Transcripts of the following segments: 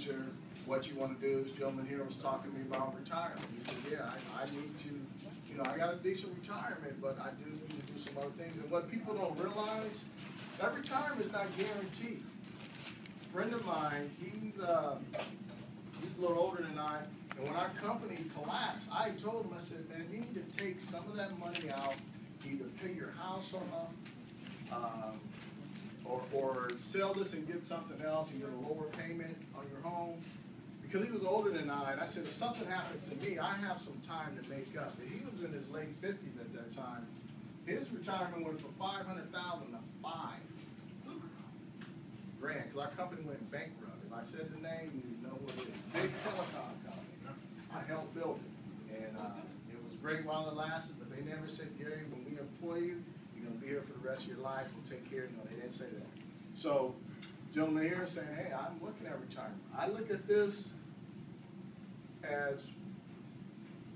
future, what you want to do. This gentleman here was talking to me about retirement. He said, yeah, I need to, you know, I got a decent retirement, but I do need to do some other things. And what people don't realize, that retirement is not guaranteed. A friend of mine, he's a little older than I, and when our company collapsed, I told him, I said, man, you need to take some of that money out, either pay your house off, or sell this and get something else and get a lower payment on your home. Because he was older than I, and I said, if something happens to me, I have some time to make up. And he was in his late 50s at that time. His retirement went from $500,000 to $5 grand, because our company went bankrupt. If I said the name, you know what it is. Big telecom company. I helped build it. And it was great while it lasted, but they never said, Gary, when we employ you, you're going to be here for the rest of your life. We'll take care of you. No, they didn't say that. So, gentleman here is saying, hey, I'm looking at retirement. I look at this as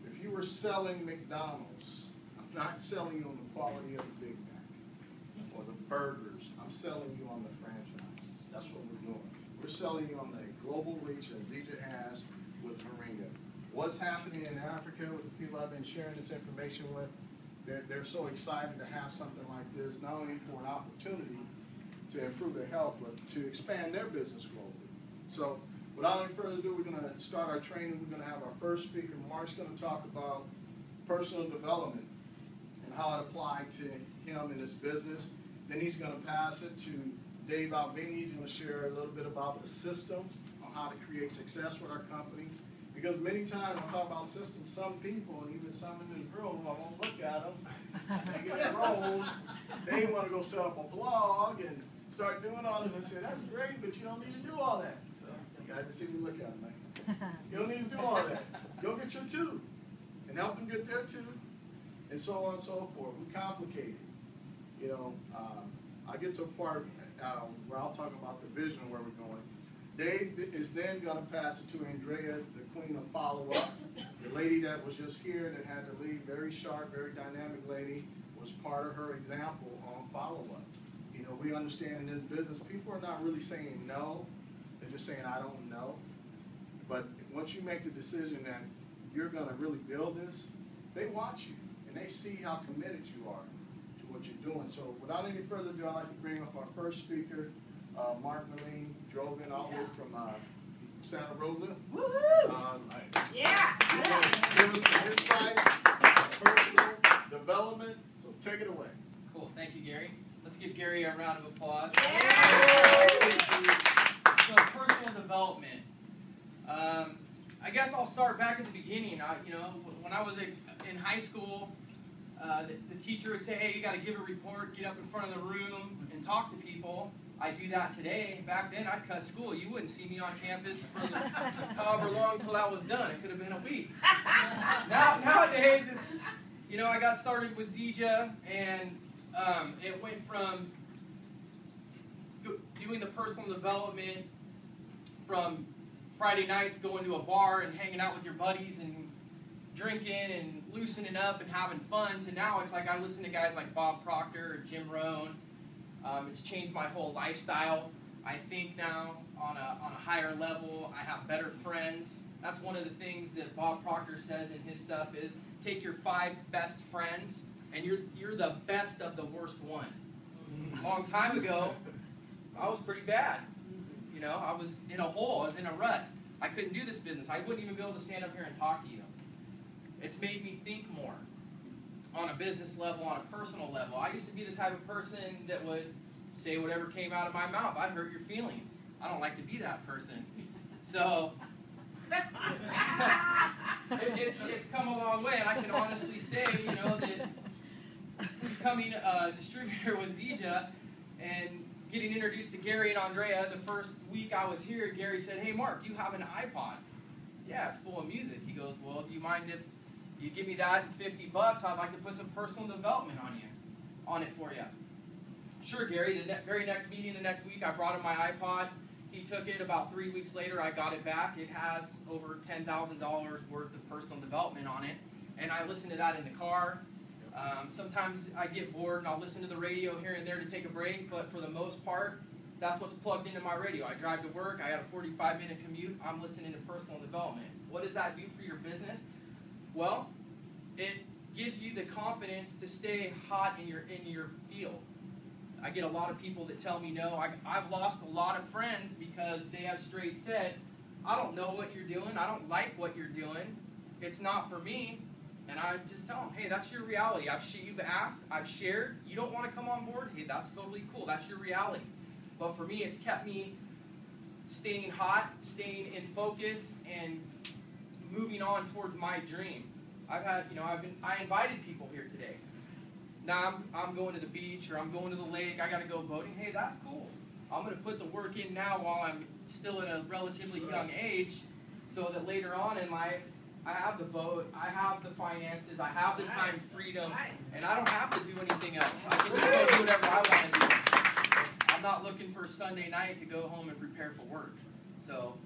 if you were selling McDonald's, I'm not selling you on the quality of the Big Mac or the burgers. I'm selling you on the franchise. That's what we're doing. We're selling you on the global reach that Zija has with Moringa. What's happening in Africa with the people I've been sharing this information with, they're so excited to have something like this, not only for an opportunity to improve their health, but to expand their business globally. So without any further ado, we're going to start our training. We're going to have our first speaker. Mark's going to talk about personal development and how it applied to him in his business. Then he's going to pass it to Dave Albini. He's going to share a little bit about the system on how to create success with our company. Because many times when I talk about systems, some people, and even some in this room, I won't look at them, they get enrolled, they want to go set up a blog and start doing all this. I say, that's great, but you don't need to do all that. So you got to see me look at them, man. You don't need to do all that. Go get your two and help them get their two, and so on and so forth. We complicate it. You know, I get to a part where I'll talk about the vision of where we're going. Dave is then going to pass it to Andrea, the queen of follow-up. The lady that was just here that had to leave, very sharp, very dynamic lady, was part of her example on follow-up. You know, we understand in this business, people are not really saying no. They're just saying, I don't know. But once you make the decision that you're going to really build this, they watch you, and they see how committed you are to what you're doing. So without any further ado, I'd like to bring up our first speaker, Mark Moline, drove in all the way from Santa Rosa. Woohoo! Yeah! Give us some insight, personal development, so take it away. Cool, thank you, Gary. Let's give Gary a round of applause. Yeah. So, personal development. I guess I'll start back at the beginning. You know, when I was in high school, the teacher would say, hey, you got to give a report, get up in front of the room, and talk to people. I do that today. Back then, I'd cut school. You wouldn't see me on campus for however long until that was done. It could have been a week. Nowadays, it's, you know, I got started with Zija, and it went from doing the personal development from Friday nights going to a bar and hanging out with your buddies and drinking and loosening up and having fun, to now it's like I listen to guys like Bob Proctor or Jim Rohn. It's changed my whole lifestyle. I think now on a higher level. I have better friends. That's one of the things that Bob Proctor says in his stuff is take your 5 best friends and you're the best of the worst one. A long time ago, I was pretty bad. You know, I was in a hole. I was in a rut. I couldn't do this business. I wouldn't even be able to stand up here and talk to you. It's made me think more on a business level, on a personal level. I used to be the type of person that would say whatever came out of my mouth. I'd hurt your feelings. I don't like to be that person. So it's come a long way, and I can honestly say, you know, that becoming a distributor with Zija and getting introduced to Gary and Andrea, the first week I was here, Gary said, hey, Mark, do you have an iPod? Yeah, it's full of music. He goes, well, do you mind if you give me that and $50? I'd like to put some personal development on it for you. Sure, Gary. The very next meeting, the next week, I brought him my iPod. He took it. About 3 weeks later, I got it back. It has over $10,000 worth of personal development on it. And I listen to that in the car. Sometimes I get bored and I'll listen to the radio here and there to take a break. But for the most part, That's what's plugged into my radio. I drive to work. I got a 45-minute commute. I'm listening to personal development. What does that do for your business? Well, it gives you the confidence to stay hot in your field. I get a lot of people that tell me no. I've lost a lot of friends because they have straight said, I don't know what you're doing. I don't like what you're doing. It's not for me. And I just tell them, hey, that's your reality. You've asked. I've shared. You don't want to come on board? Hey, that's totally cool. That's your reality. But for me, it's kept me staying hot, staying in focus, and moving on towards my dream. I invited people here today. Now I'm going to the beach or I'm going to the lake. I got to go boating. Hey, that's cool. I'm going to put the work in now while I'm still at a relatively young age, so that later on in life, I have the boat, I have the finances, I have the time freedom, and I don't have to do anything else. I can just go do whatever I want to do. I'm not looking for Sunday night to go home and prepare for work. So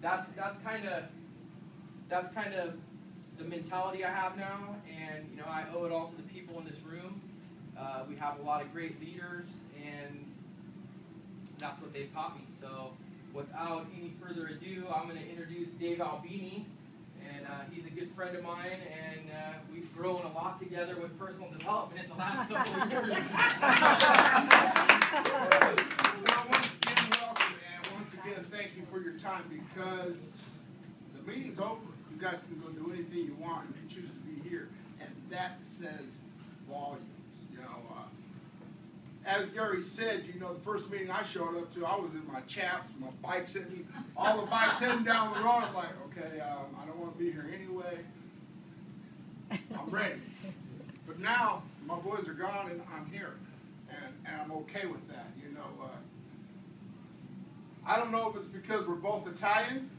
that's kind of the mentality I have now, and I owe it all to the people in this room. We have a lot of great leaders, and that's what they've taught me. So without any further ado, I'm going to introduce Dave Albini. And he's a good friend of mine, and we've grown a lot together with personal development in the last couple of years. Well, once again, welcome, and once again, thank you for your time, because the meeting's over. You guys can go do anything you want, and you choose to be here, and that says volumes. As Gary said, the first meeting I showed up to, I was in my chaps, my bike's hitting, all the bikes heading down the road. I'm like, okay, I don't want to be here anyway. I'm ready. But now, my boys are gone, and I'm here, and I'm okay with that. I don't know if it's because we're both Italian,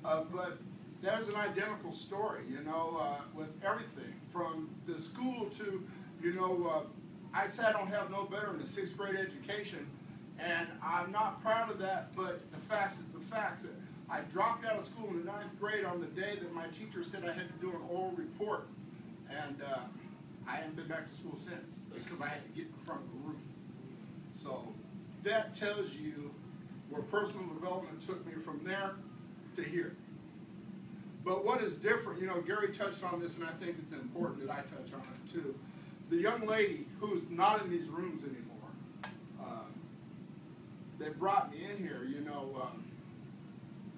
but there's an identical story, with everything, from the school to, I say I don't have no better than a 6th grade education, and I'm not proud of that, but the facts is the facts. I dropped out of school in the 9th grade on the day that my teacher said I had to do an oral report, and I haven't been back to school since, because I had to get in front of the room. So that tells you where personal development took me from there to here. But what is different, Gary touched on this, and I think it's important that I touch on it too. The young lady who's not in these rooms anymore, they brought me in here,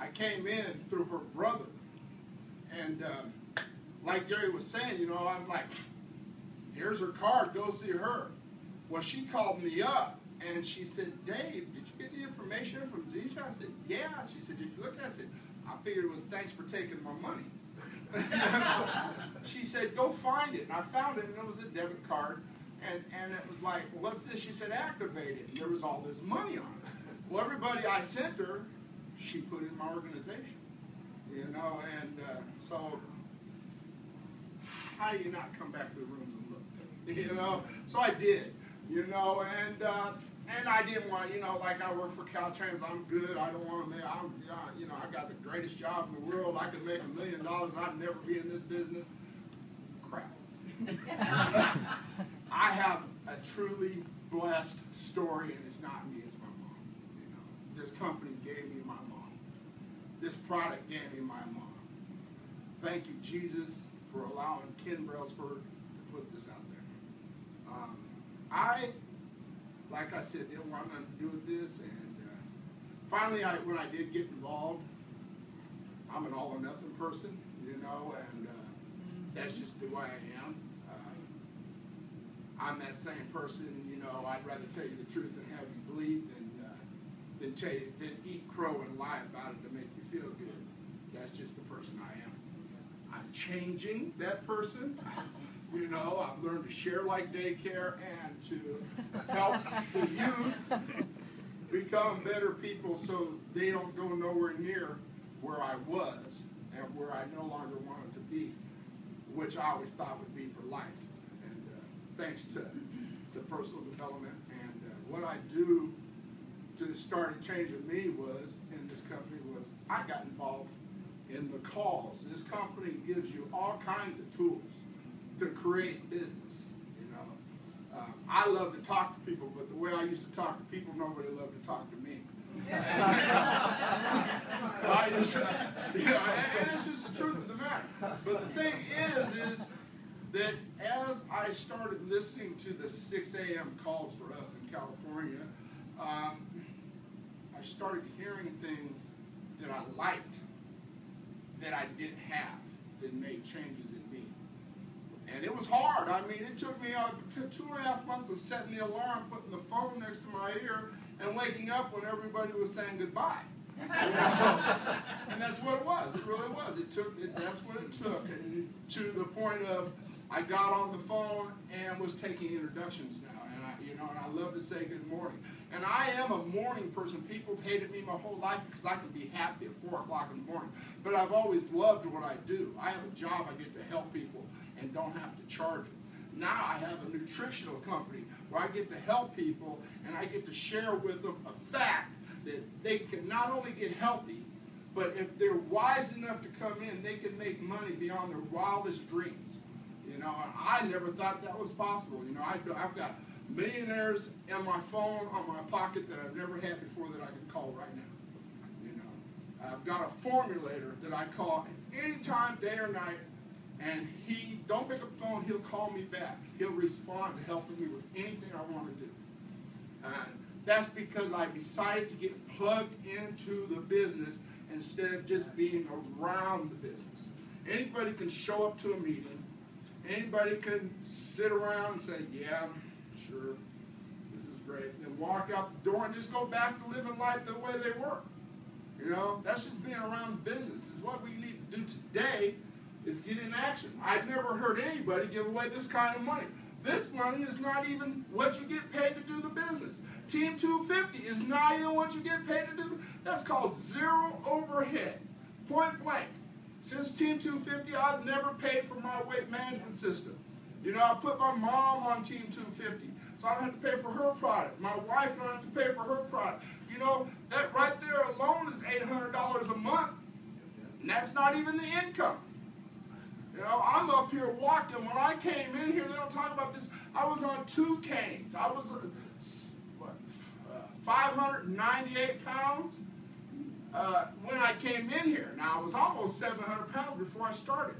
I came in through her brother. And like Gary was saying, I was like, here's her card, go see her. Well, she called me up, and she said, Dave, did you get the information from Zija? I said, yeah. She said, did you look at it? I said, I figured it was thanks for taking my money. She said, go find it. And I found it, and it was a debit card. And it was like, well, what's this? She said, activate it. And there was all this money on it. Well, everybody I sent her, she put in my organization. So how do you not come back to the rooms and look? So I did, and I didn't want, like I work for Caltrans, I'm good, I don't want to make, I got the greatest job in the world, I could make $1 million, I'd never be in this business. Crap. I have a truly blessed story, and it's not me, it's my mom. This company gave me my mom. This product gave me my mom. Thank you, Jesus, for allowing Ken Brailsford to put this out there. I, like I said, didn't want nothing to do with this, and finally, when I did get involved, I'm an all-or-nothing person, and that's just the way I am. I'm that same person, I'd rather tell you the truth and have you believe than eat crow and lie about it to make you feel good. That's just the person I am. I'm changing that person. I've learned to share like daycare and to help the youth become better people so they don't go nowhere near where I was and where I no longer wanted to be, which I always thought would be for life. And thanks to personal development and what I do to start changing me was, in this company, was I got involved in the calls. This company gives you all kinds of tools to create business, I love to talk to people, but the way I used to talk to people, nobody loved to talk to me. And it's just the truth of the matter. But the thing is that as I started listening to the 6 a.m. calls for us in California, I started hearing things that I liked, that I didn't have, that made changes in me. And it was hard. I mean, it took me 2.5 months of setting the alarm, putting the phone next to my ear, and waking up when everybody was saying goodbye. And that's what it was. It really was. That's what it took. And to the point of, I got on the phone and was taking introductions now. And I love to say good morning. And I am a morning person. People have hated me my whole life because I can be happy at 4 o'clock in the morning. But I've always loved what I do. I have a job. I get to help people and don't have to charge them. Now I have a nutritional company where I get to help people and I get to share with them a fact that they can not only get healthy, but if they're wise enough to come in, they can make money beyond their wildest dreams. And I never thought that was possible. I've got millionaires in my phone, on my pocket, that I've never had before that I can call right now. I've got a formulator that I call anytime, day or night, and he don't pick up the phone, he'll call me back. He'll respond to helping me with anything I want to do. And that's because I decided to get plugged into the business instead of just being around the business. Anybody can show up to a meeting. Anybody can sit around and say, yeah, sure, this is great, and then walk out the door and just go back to living life the way they were. That's just being around the business. Is what we need to do today is get in action. I've never heard anybody give away this kind of money. This money is not even what you get paid to do the business. Team 250 is not even what you get paid to do. That's called zero overhead, point blank. Since Team 250, I've never paid for my weight management system. I put my mom on Team 250, so I don't have to pay for her product. My wife don't have to pay for her product. That right there alone is $800 a month, and that's not even the income. I'm up here walking. When I came in here, they don't talk about this, I was on 2 canes. I was 598 pounds when I came in here. Now, I was almost 700 pounds before I started.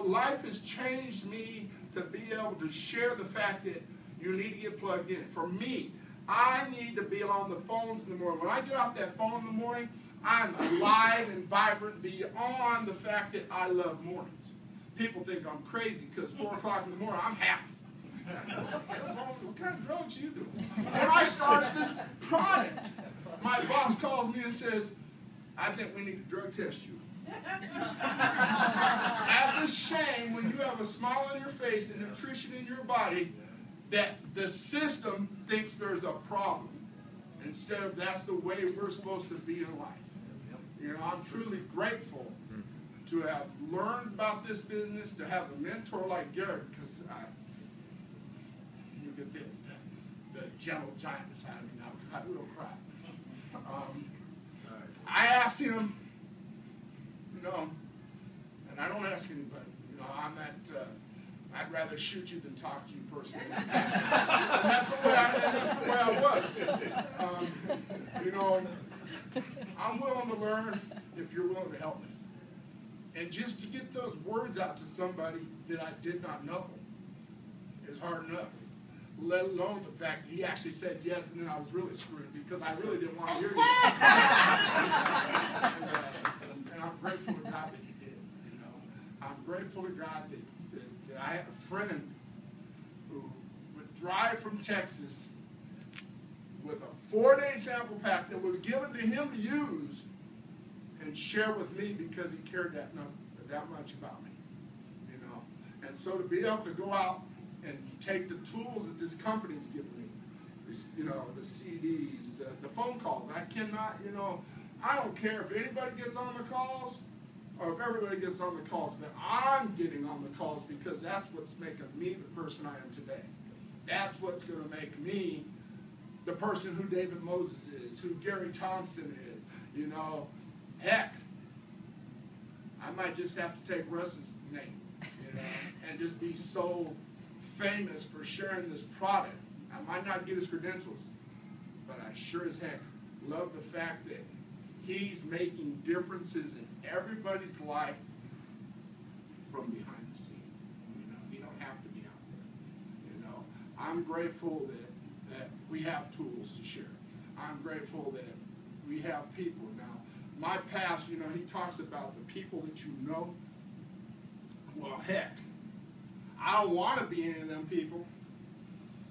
Life has changed me to be able to share the fact that you need to get plugged in. For me, I need to be on the phones in the morning. When I get off that phone in the morning, I'm alive and vibrant beyond the fact that I love mornings. People think I'm crazy because 4 o'clock in the morning, I'm happy. What kind of drugs are you doing? When I started this product, my boss calls me and says, I think we need to drug test you. That's a shame when you have a smile on your face and nutrition in your body that the system thinks there's a problem instead of that's the way we're supposed to be in life. I'm truly grateful to have learned about this business, to have a mentor like Garrett, because you get the gentle giant beside me now, because I will cry. I asked him, and I don't ask anybody, I'd rather shoot you than talk to you personally. And that's the way I was. I'm willing to learn if you're willing to help me. And just to get those words out to somebody that I did not know is hard enough. Let alone the fact that he actually said yes, and then I was really screwed because I really didn't want to hear yes. And I'm grateful to God that he did. I'm grateful to God that I had a friend who would drive from Texas with a 4-day sample pack that was given to him to use and share with me because he cared that much about me. And so to be able to go out and take the tools that this company's given me, the CDs, the phone calls. I cannot, I don't care if anybody gets on the calls or if everybody gets on the calls, but I'm getting on the calls because that's what's making me the person I am today. That's what's going to make me the person who David Moses is, who Gary Thompson is. Heck, I might just have to take Russ's name, and just be so famous for sharing this product. I might not get his credentials, but I sure as heck love the fact that he's making differences in everybody's life from behind the scenes. You know, you don't have to be out there. You know, I'm grateful that we have tools to share. I'm grateful that we have people. Now, my past, you know, he talks about the people that you know. Well, heck, I don't want to be any of them people.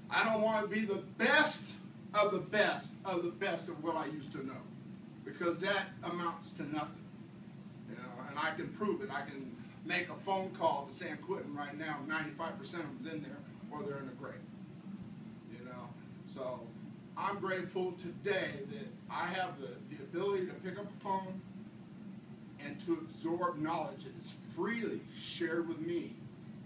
I don't want to be the best of the best of the best of what I used to know, because that amounts to nothing. You know, and I can prove it. I can make a phone call to San Quentin right now. 95% of them's in there, or they're in the grave. You know, so I'm grateful today that I have the ability to pick up a phone and to absorb knowledge that is freely shared with me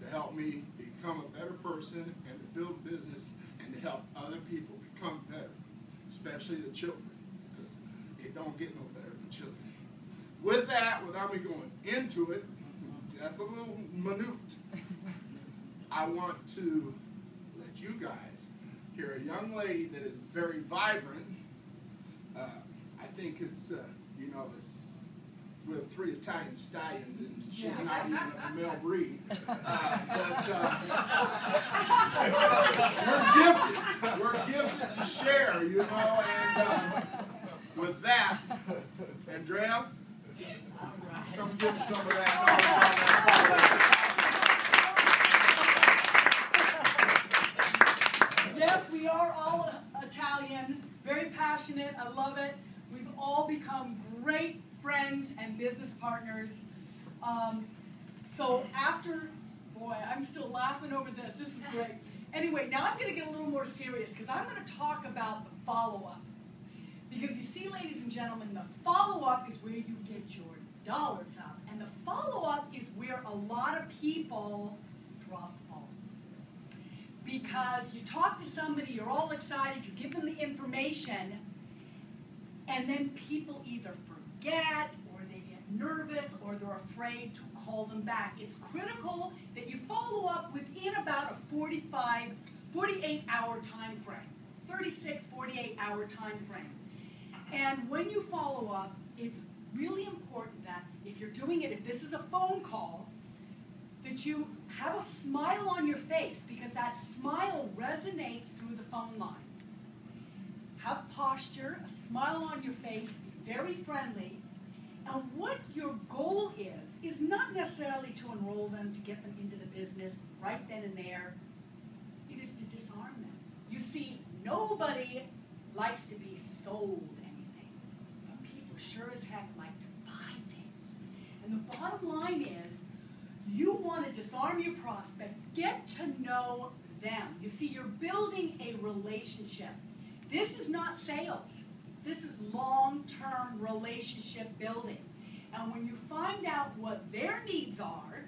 to help me become a better person and to build a business and to help other people become better, especially the children, because it don't get no better than children. With that, without me going into it, see, that's a little minute, I want to let you guys hear a young lady that is very vibrant. I think it's, you know, it's with 3 Italian stallions, and she's not even of the male breed. We're gifted to share, you know, and with that, Andrea, come give me some of that. Yes, we are all Italian, very passionate. I love it. We've all become great friends and business partners. So after, boy, I'm still laughing over this. This is great. Anyway, now I'm going to get a little more serious because I'm going to talk about the follow-up. Because you see, ladies and gentlemen, the follow-up is where you get your dollars up. And the follow-up is where a lot of people drop the ball. Because you talk to somebody, you're all excited, you give them the information, and then people either forget, or they get nervous, or they're afraid to call them back. It's critical that you follow up within about a 48-hour time frame. 36, 48-hour time frame. And when you follow up, it's really important that if you're doing it, if this is a phone call, that you have a smile on your face, because that smile resonates through the phone line. Have posture, a smile on your face, be very friendly, and what your goal is not necessarily to enroll them, to get them into the business right then and there. It is to disarm them. You see, nobody likes to be sold anything, but people sure as heck like to buy things. And the bottom line is, you want to disarm your prospect, get to know them. You see, you're building a relationship. This is not sales. This is long-term relationship building. And when you find out what their needs are,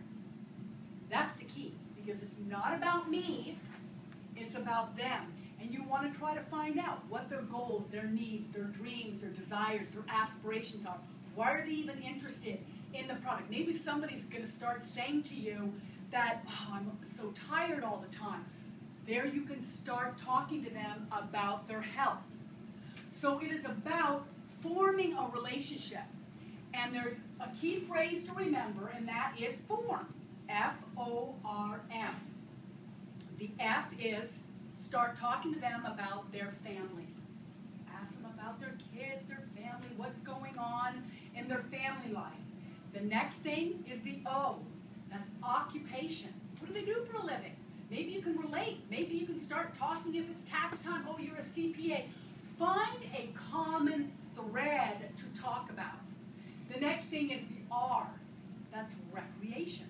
that's the key. Because it's not about me, it's about them. And you want to try to find out what their goals, their needs, their dreams, their desires, their aspirations are. Why are they even interested in the product? Maybe somebody's going to start saying to you that, oh, I'm so tired all the time. There you can start talking to them about their health. So it is about forming a relationship. And there's a key phrase to remember, and that is form. F-O-R-M. The F is start talking to them about their family. Ask them about their kids, their family, what's going on in their family life. The next thing is the O. That's occupation. What do they do for a living? Maybe you can relate. Maybe you can start talking if it's tax time. Oh, you're a CPA. Find a common thread to talk about. The next thing is the R. That's recreation.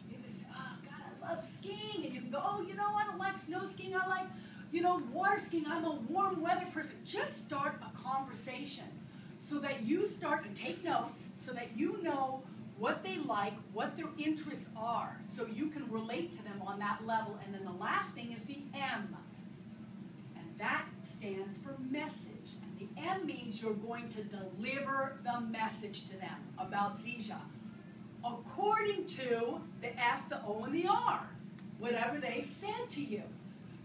Maybe they say, oh, God, I love skiing. And you can go, oh, you know, I don't like snow skiing. I like, you know, water skiing. I'm a warm weather person. Just start a conversation so that you start to take notes, so that you know what they like, what their interests are, so you can relate to them on that level. And then the last thing is the M. And that stands for message. And the M means you're going to deliver the message to them about Zija according to the F, the O, and the R. whatever they've said to you.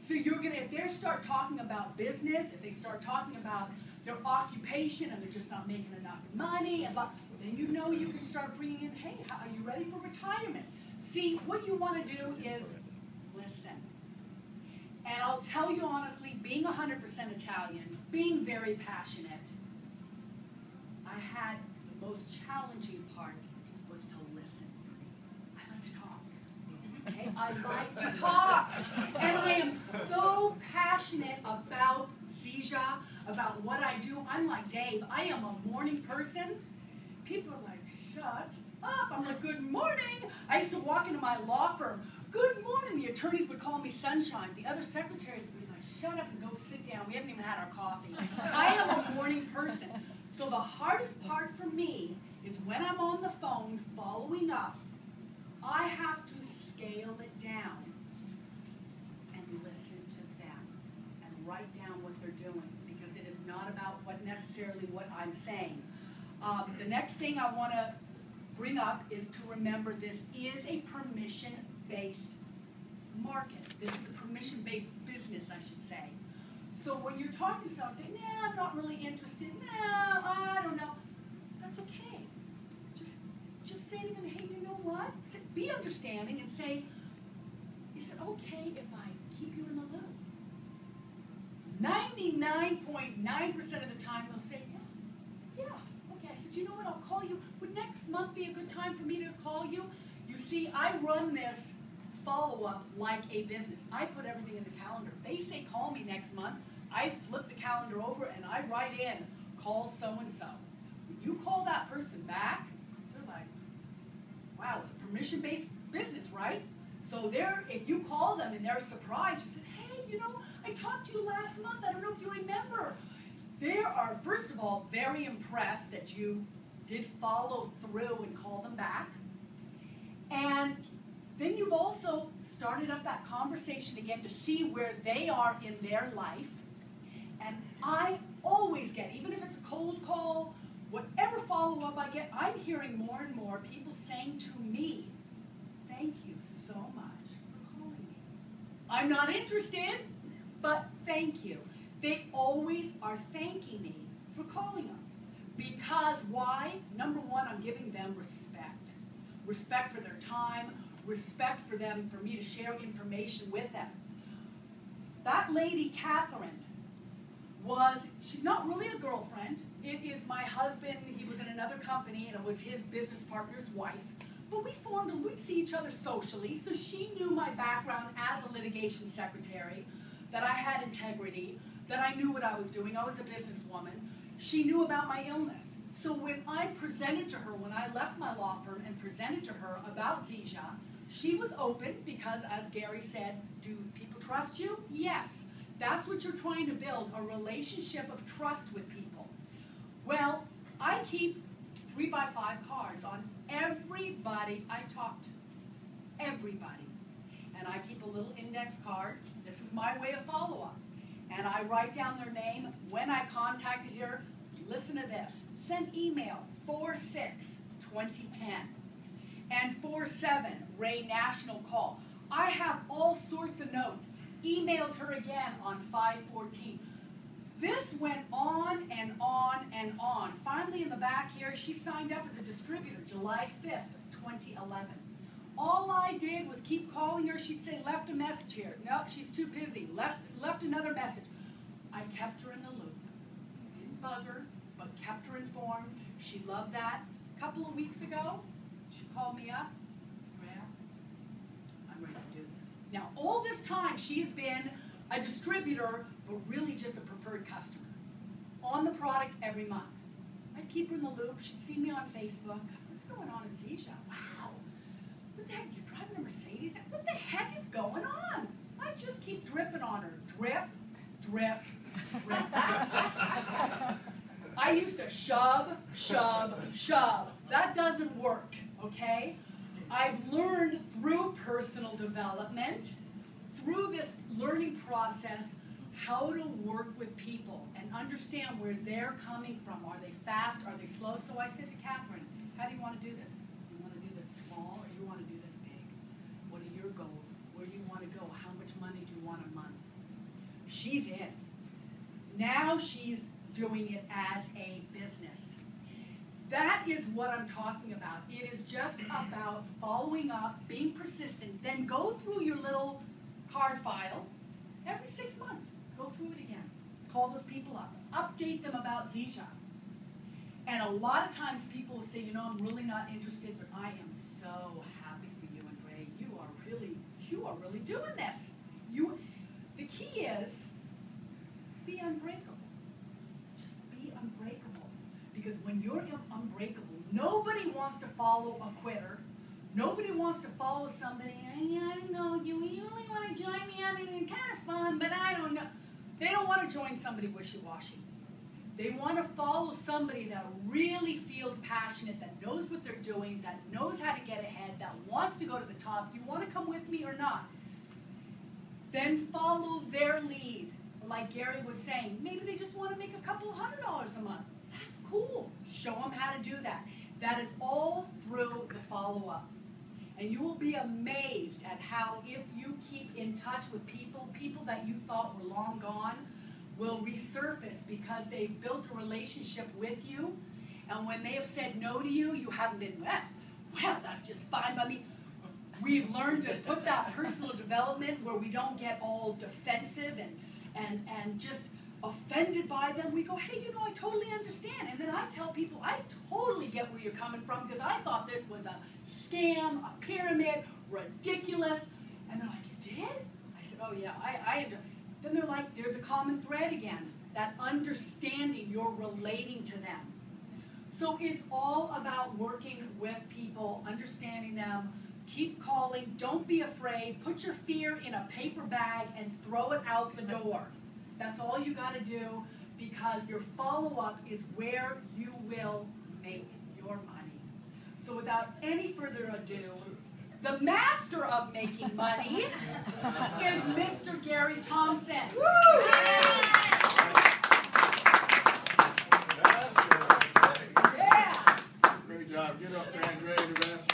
So you're going to, if they start talking about business, if they start talking about their occupation and they're just not making enough money, and then you know you can start bringing in, hey, are you ready for retirement? See, what you want to do is listen. And I'll tell you honestly, being 100% Italian, being very passionate, I had the most challenging part was to listen. I like to talk. Okay? I like to talk. And I am so passionate about Zija, about what I do. I'm like Dave. I am a morning person. People are like, shut up. I'm like, good morning. I used to walk into my law firm. Good morning. The attorneys would call me Sunshine. The other secretaries would be like, shut up and go sit down. We haven't even had our coffee. I am a morning person. So the hardest part for me is when I'm on the phone following up, I have to scale it down and listen to them and write down what they're doing, because it is not about what necessarily what I'm saying. The next thing I want to bring up is to remember this is a permission-based market. This is a permission-based business, I should say. So when you're talking to someone, nah, I'm not really interested, nah, I don't know, that's okay. Just say to them, hey, you know what? Be understanding and say, is it okay if I keep you in the loop? 99.9% of the time they'll say, yeah, okay. I said, you know what, I'll call you. Would next month be a good time for me to call you? You see, I run this follow-up like a business. I put everything in the calendar. They say, call me next month. I flip the calendar over and I write in, call so-and-so. When you call that person back, they're like, wow, it's a permission-based business, right? So if you call them and they're surprised, you say, hey, you know, I talked to you last month. I don't know if you remember. They are, first of all, very impressed that you did follow through and call them back. And then you've also started up that conversation again to see where they are in their life. And I always get, even if it's a cold call, whatever follow-up I get, I'm hearing more and more people saying to me, thank you so much for calling me. I'm not interested, but thank you. They always are thanking me for calling them. Because why? Number one, I'm giving them respect. Respect for their time, respect for them, for me to share information with them. That lady, Catherine, she's not really a girlfriend. It is my husband. He was in another company, and it was his business partner's wife. But we'd see each other socially, so she knew my background as a litigation secretary, that I had integrity, that I knew what I was doing. I was a businesswoman. She knew about my illness. So when I presented to her, when I left my law firm and presented to her about Zija, she was open because, as Gary said, do people trust you? Yes. That's what you're trying to build, a relationship of trust with people. Well, I keep 3x5 cards on everybody I talk to. Everybody. And I keep a little index card. This is my way of follow-up. And I write down their name. When I contacted her, listen to this. Send email 4/6/2010. And 4/7, Ray National Call. I have all sorts of notes. Emailed her again on 5/14. This went on and on and on. Finally, in the back here, she signed up as a distributor July 5th, 2011. All I did was keep calling her. She'd say, left a message here. Nope, she's too busy. Left another message. I kept her in the loop. Didn't bug her, but kept her informed. She loved that. A couple of weeks ago, she called me up. Andrea, I'm ready to do this. Now, all this time, she's been a distributor, but really just a preferred customer. On the product every month. I'd keep her in the loop. She'd see me on Facebook. What's going on in Zija? Wow. What the heck? You're driving a Mercedes? What the heck is going on? I just keep dripping on her. Drip, drip, drip. I used to shove, shove, shove. That doesn't work, okay? I've learned through personal development, through this learning process, how to work with people and understand where they're coming from. Are they fast? Are they slow? So I said to Catherine, how do you want to do this? You want to do this small or you want to do this big? What are your goals? Where do you now she's doing it as a business. That is what I'm talking about. It is just about following up, being persistent, then go through your little card file every 6 months. Go through it again. Call those people up. Update them about Zija. And a lot of times people will say, you know, I'm really not interested, but I am so happy for you, Andrea. You are really doing this. The key is be unbreakable. Just be unbreakable. Because when you're unbreakable, nobody wants to follow a quitter. Nobody wants to follow somebody, I don't know, you only want to join me on it, it's kind of fun, but I don't know. They don't want to join somebody wishy-washy. They want to follow somebody that really feels passionate, that knows what they're doing, that knows how to get ahead, that wants to go to the top. Do you want to come with me or not? Then follow their lead. Like Gary was saying, maybe they just want to make a couple of $100 a month. That's cool. Show them how to do that. That is all through the follow-up. And you will be amazed at how if you keep in touch with people that you thought were long gone will resurface because they've built a relationship with you. And when they have said no to you, you haven't been, well, that's just fine by me. We've learned to put that personal development where we don't get all defensive and just offended by them. We go, hey, you know, I totally understand. And then I tell people, I totally get where you're coming from because I thought this was a scam, a pyramid, ridiculous. And they're like, you did? I said, oh yeah, I then they're like, there's a common thread again, that understanding, you're relating to them. So it's all about working with people, understanding them, keep calling, don't be afraid, put your fear in a paper bag and throw it out the door. That's all you got to do because your follow-up is where you will make your money. So without any further ado, the master of making money is Mr. Gary Thompson. Woo! Yeah! Great job. Get up, Andrea, the rest.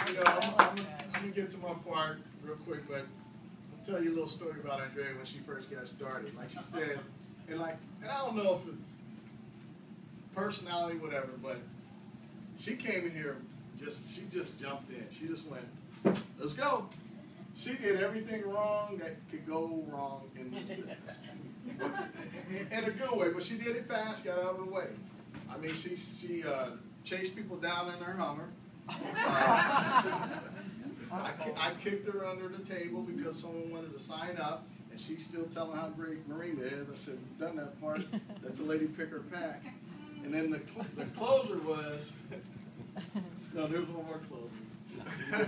You know, I'm going to get to my part real quick, but I'll tell you a little story about Andrea when she first got started. Like she said, and I don't know if it's personality, whatever, but she came in here, she just jumped in. She just went, let's go. She did everything wrong that could go wrong in this business. In a good way, but she did it fast, got out of the way. I mean, she chased people down in her Hummer. I kicked her under the table because someone wanted to sign up, and she's still telling how great Marina is. I said, we've done that part, let the lady pick her pack. And then the closer was, no, there was one more closer.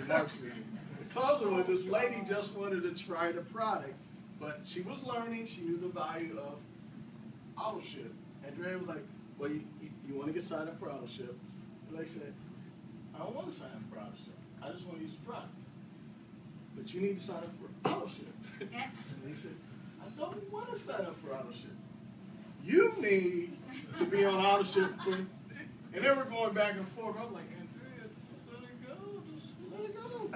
Mark's meeting. The closer was this lady just wanted to try the product, but she was learning, she knew the value of auto ship. Andrea was like, well, you want to get signed up for auto ship? And they said, I don't want to sign up for auto ship. I just want to use the product. But you need to sign up for auto ship. And they said, I don't want to sign up for auto ship. You need to be on auto ship. And they were going back and forth. I was like, Andrea, just let it go. Just let it go.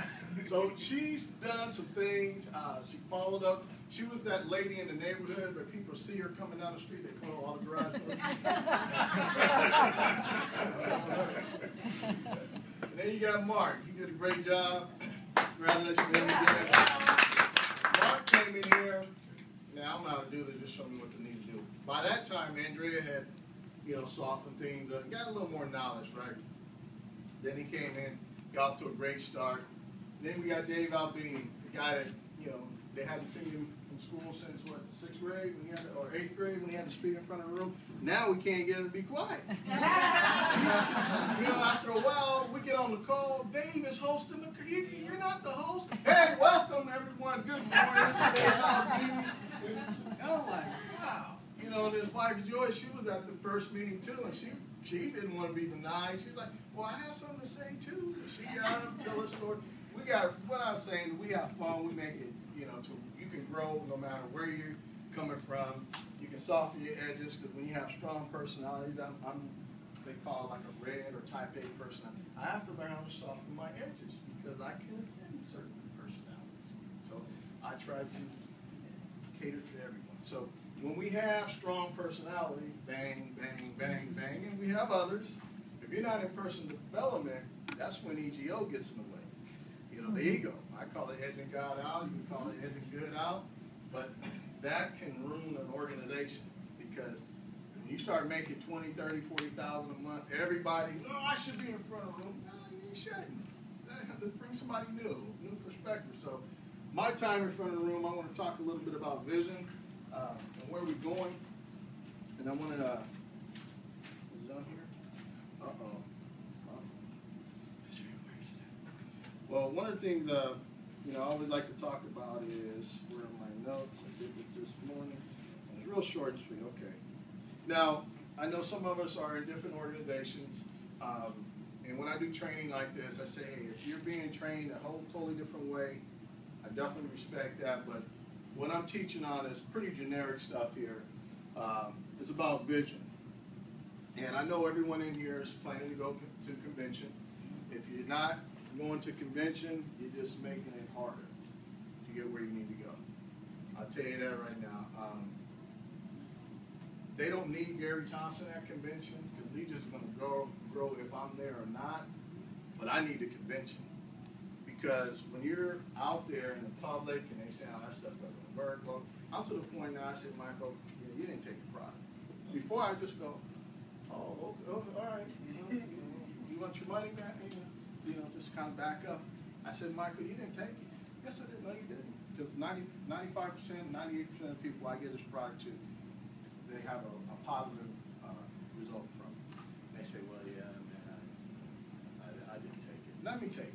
So she's done some things. She followed up. She was that lady in the neighborhood where people see her coming down the street, they close all the garage doors. And then you got Mark. He did a great job. Congratulations to him again. Mark came in here. Now, I'm not a do this, just show me what they need to do. By that time, Andrea had, softened things up, got a little more knowledge, right? Then he came in, got off to a great start. Then we got Dave Albini, the guy that, they hadn't seen him in school since, what, 6th grade, or 8th grade, when he had to speak in front of a room. Now we can't get him to be quiet. After a while, we get on the call, Dave is hosting you're not the host. Hey, welcome, everyone. Good morning. This is Dave Albini. And I'm like, wow. And his wife, Joy, she was at the first meeting, too, and she didn't want to be denied. She was like, well, I have something to say, too. And she got up, tell her story. What I'm saying, we have fun. We make it, you can grow no matter where you're coming from. You can soften your edges, because when you have strong personalities, they call it like a red or type A personality. I have to learn how to soften my edges, because I can offend certain personalities. So I try to cater to everyone. So when we have strong personalities, bang, bang, bang, bang, and we have others, if you're not in personal development, that's when EGO gets in the way. You know, the ego. I call it edging God out, you can call it edging good out, but that can ruin an organization because when you start making 20, 30, 40,000 a month, everybody, oh, I should be in front of the room. No, you shouldn't. Let's bring somebody new perspective. So my time in front of the room, I want to talk a little bit about vision and where we're going. And I wanted to, is it on here? Uh-oh. Well, one of the things, I always like to talk about is, where are my notes? I did it this morning. It's real short and sweet. Okay. Now, I know some of us are in different organizations. And when I do training like this, I say, hey, if you're being trained a whole totally different way, I definitely respect that. But what I'm teaching on is pretty generic stuff here. It's about vision. And I know everyone in here is planning to go to convention. If you're not going to convention, you're just making it harder to get where you need to go. I'll tell you that right now. They don't need Gary Thompson at convention because he's just going to grow if I'm there or not. But I need a convention because when you're out there in the public and they say, oh, that stuff doesn't work, well, I'm to the point now I say, Michael, you didn't take the product. Before I just go, oh, all right, you want your money back? Just kind of back up. I said, Michael, you didn't take it. Yes, I did. No, you didn't. Because 95%, 98% of the people I get this product to, they have a positive result from it. They say, well, yeah, man, I didn't take it. Let me take it.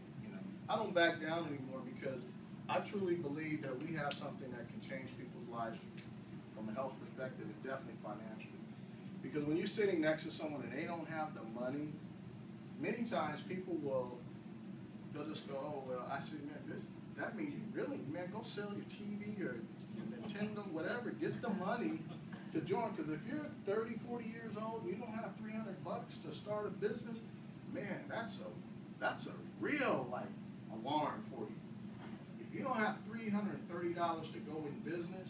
I don't back down anymore because I truly believe that we have something that can change people's lives from a health perspective and definitely financially. Because when you're sitting next to someone and they don't have the money, many times people they'll just go, oh, well, I said, man, that means you really, man, go sell your TV or your Nintendo, whatever, get the money to join. Because if you're 30, 40 years old and you don't have $300 to start a business, man, that's a real, alarm for you. If you don't have $330 to go in business,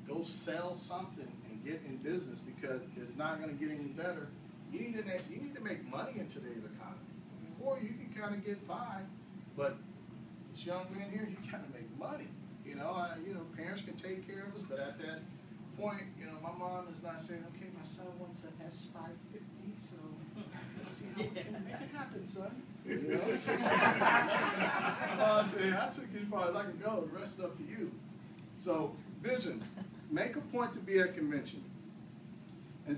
go sell something and get in business because it's not going to get any better. You need to make money in today's economy. Before you can kind of get by, but this young man here, you got to make money. Parents can take care of us, but at that point, my mom is not saying, okay, my son wants an S550, so let's see how we can make it happen, son. I say, I took you as far as I can go. The rest is up to you. So, vision. Make a point to be at convention. And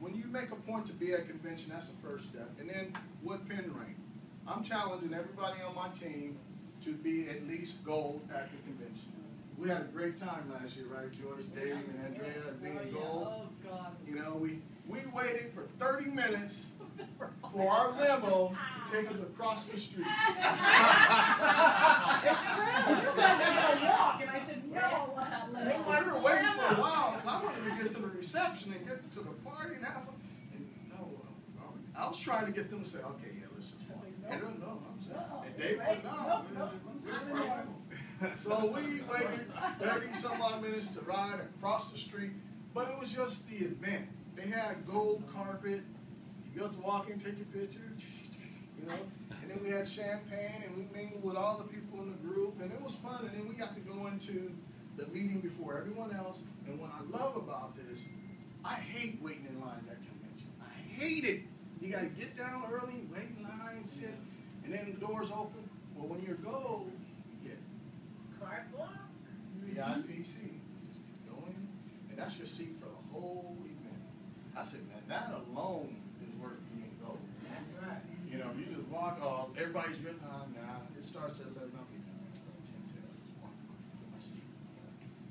when you make a point to be at convention, that's the first step. And then, what pin rank? I'm challenging everybody on my team to be at least gold at the convention. We had a great time last year, right, Joyce, Dave, and Andrea, being gold. Oh, God. We waited for 30 minutes for our limo to take us across the street. It's true. You said we were gonna walk, and I said, no. We were waiting for a while because I wanted to get to the reception and get to the party and have I was trying to get them to say, okay, yeah, let's just walk. They don't know. And Dave went, no. So we waited 30-some odd minutes to ride across the street, but it was just the event. They had gold carpet. You go to walk in, take your picture, and then we had champagne, and we mingled with all the people in the group, and it was fun. And then we got to go into the meeting before everyone else. And what I love about this, I hate waiting in lines at convention. I hate it. You got to get down early, wait in line, sit, and then the doors open. Well, when you're gold, you get Carte blanche. VIP seat. Just go in, and that's your seat for the whole event. I said, man, that alone is worth being gold. That's right. You just walk off, everybody's written on now. It starts at 11 o'clock.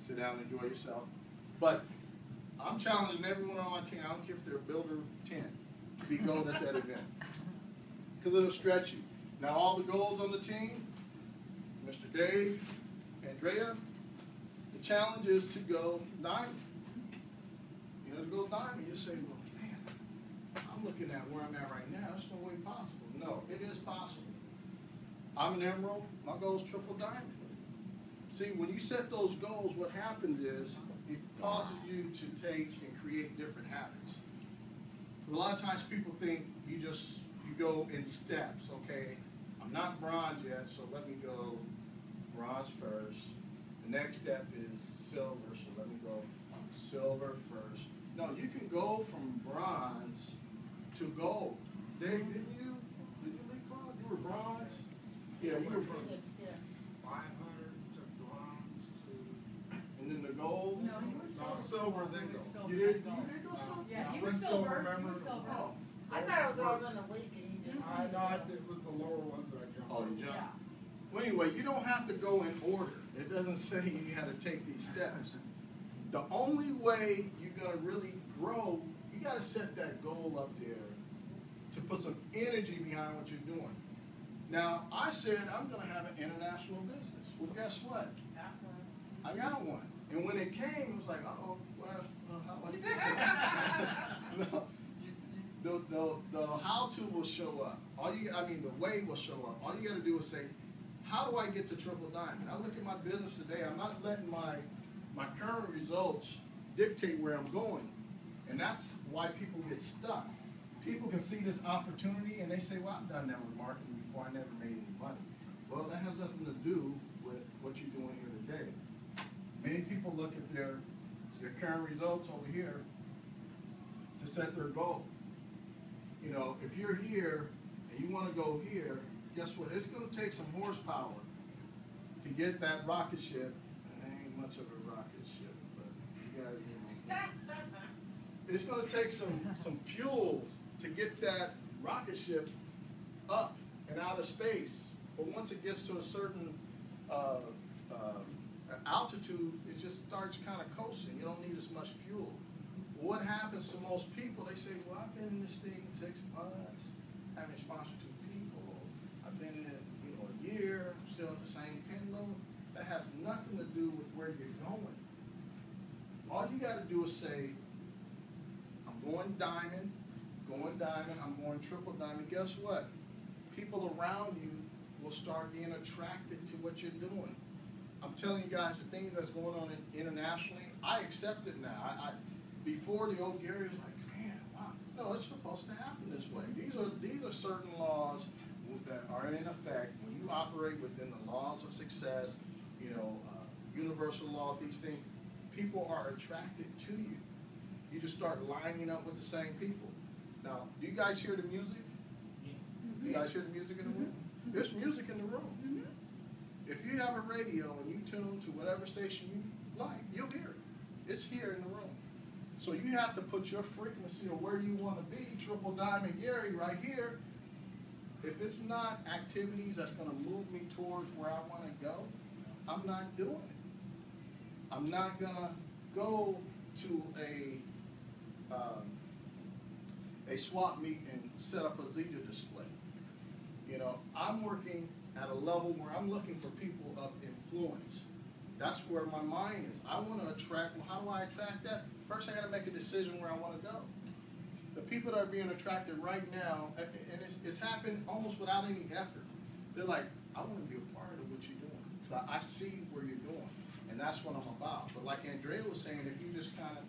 Sit down, enjoy yourself. But I'm challenging everyone on my team, I don't care if they're a builder 10, to be gold at that event. Because it'll stretch you. Now all the golds on the team, Mr. Dave, Andrea, the challenge is to go diamond. To go diamond, you say, well, man, I'm looking at where I'm at right now. There's no way possible. No, it is possible. I'm an emerald. My goal is triple diamond. See, when you set those goals, what happens is it causes you to take and create different habits. A lot of times people think you go in steps, okay? I'm not bronze yet, so let me go bronze first. The next step is silver, so let me go silver first. No, you can go from bronze to gold. Dave, did you recall you were bronze? Yeah, you were bronze. 500 to bronze to. And then the gold? No, you were silver. Silver, then gold. You did go silver? Yeah, you were Went silver. remember? You were silver. Oh. I thought it was all in a week and you just. I know it was the lower ones that I jumped. Oh, you Yeah. jumped. Well, anyway, you don't have to go in order. It doesn't say you got to take these steps. The only way you're going to really grow, you got to set that goal up there to put some energy behind what you're doing. Now, I said I'm going to have an international business. Well, guess what? I got one. And when it came, it was like, uh-oh, well, how do I do this? No, the how-to will show up. The way will show up. All you got to do is say, how do I get to triple diamond? I look at my business today. I'm not letting my current results dictate where I'm going. And that's why people get stuck. People can see this opportunity and they say, well, I've done that with marketing before. I never made any money. Well, that has nothing to do with what you're doing here today. Many people look at their current results over here to set their goal. You know, if you're here and you want to go here, guess what? It's going to take some horsepower to get that rocket ship. It ain't much of a rocket ship, but you guys, you know. It's going to take some fuel to get that rocket ship up and out of space. But once it gets to a certain altitude, it just starts kind of coasting. You don't need as much fuel. What happens to most people? They say, well, I've been in this thing 6 months, having sponsored 2 people. I've been in it, a year, I'm still at the same pin level. That has nothing to do with where you're going. All you got to do is say, I'm going diamond, I'm going triple diamond. Guess what? People around you will start being attracted to what you're doing. I'm telling you guys, the things that's going on internationally, I accept it now. Before the old Gary was like, man, wow, no, it's supposed to happen this way. These are certain laws that are in effect. When you operate within the laws of success, universal law, these things, people are attracted to you. You just start lining up with the same people. Now, do you guys hear the music? Mm-hmm. Do you guys hear the music in the room? There's music in the room. Mm-hmm. If you have a radio and you tune to whatever station you like, you'll hear it. It's here in the room. So you have to put your frequency of where you want to be, Triple Diamond Gary, right here. If it's not activities that's going to move me towards where I want to go, I'm not doing it. I'm not going to go to a swap meet and set up a Zija display. I'm working at a level where I'm looking for people of influence. That's where my mind is. I want to attract. Well, how do I attract that? First, I got to make a decision where I want to go. The people that are being attracted right now, and it's happened almost without any effort. They're like, I want to be a part of what you're doing because I see where you're going, and that's what I'm about. But like Andrea was saying, if you just kind of,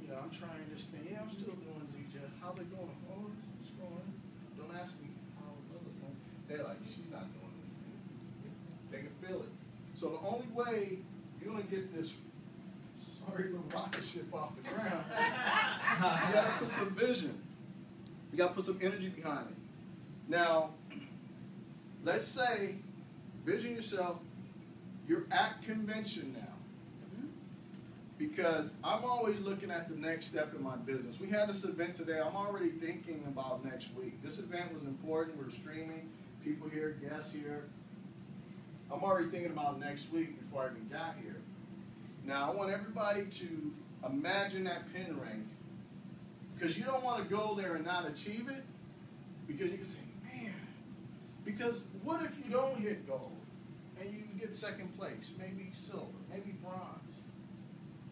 I'm trying this thing. Yeah, I'm still doing Zija. How's it going? Oh, it's going. Don't ask me how it's going. They're like, she's not doing anything. They can feel it. So the only way you're going to get this little rocket ship off the ground, you got to put some vision. You got to put some energy behind it. Now, let's say, vision yourself, you're at convention now. Because I'm always looking at the next step in my business. We had this event today. I'm already thinking about next week. This event was important. We're streaming. People here, guests here. I'm already thinking about next week before I even got here. Now, I want everybody to imagine that pin rank. Because you don't want to go there and not achieve it. Because you can say, man. Because what if you don't hit gold? And you get second place, maybe silver, maybe bronze.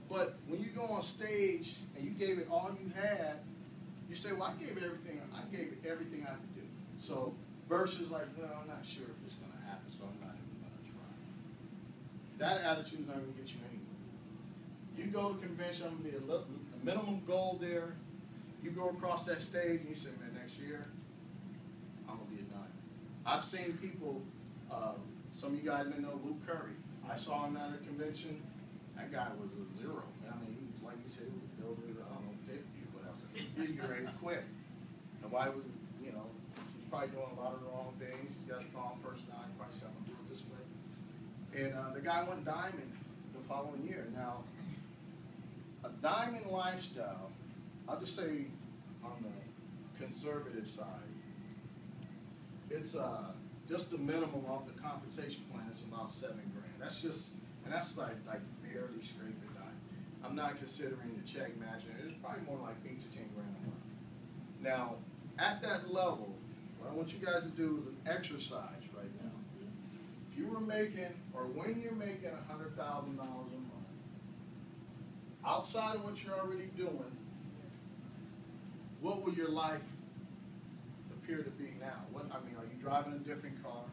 But when you go on stage and you gave it all you had, you say, well, I gave it everything I could do. So versus like, well, I'm not sure if it's going to happen, so I'm not even going to try. that attitude is not going to get you anywhere. You go to convention, I'm going to be a minimum goal there. You go across that stage and you say, man, next year, I'm going to be a diamond. I've seen people, some of you guys may know Luke Curry. I saw him at a convention. That guy was a zero. I mean, he was, like you said, he was building, I don't know, 50 or what else. He's ready to quit. And why was, you know, he's probably doing a lot of the wrong things. He's got a strong personality, probably said, I'm going to do it this way. And the guy went diamond the following year. Now, a diamond lifestyle, I'll just say on the conservative side, it's just the minimum of the compensation plan is about $7 grand. That's just, and that's like barely scraping by. I'm not considering the check matching. It's probably more like 8 to 10 grand a month. Now, at that level, what I want you guys to do is an exercise right now. If you were making, or when you're making $100,000 a month, outside of what you're already doing, what will your life appear to be now? I mean, are you driving a different car?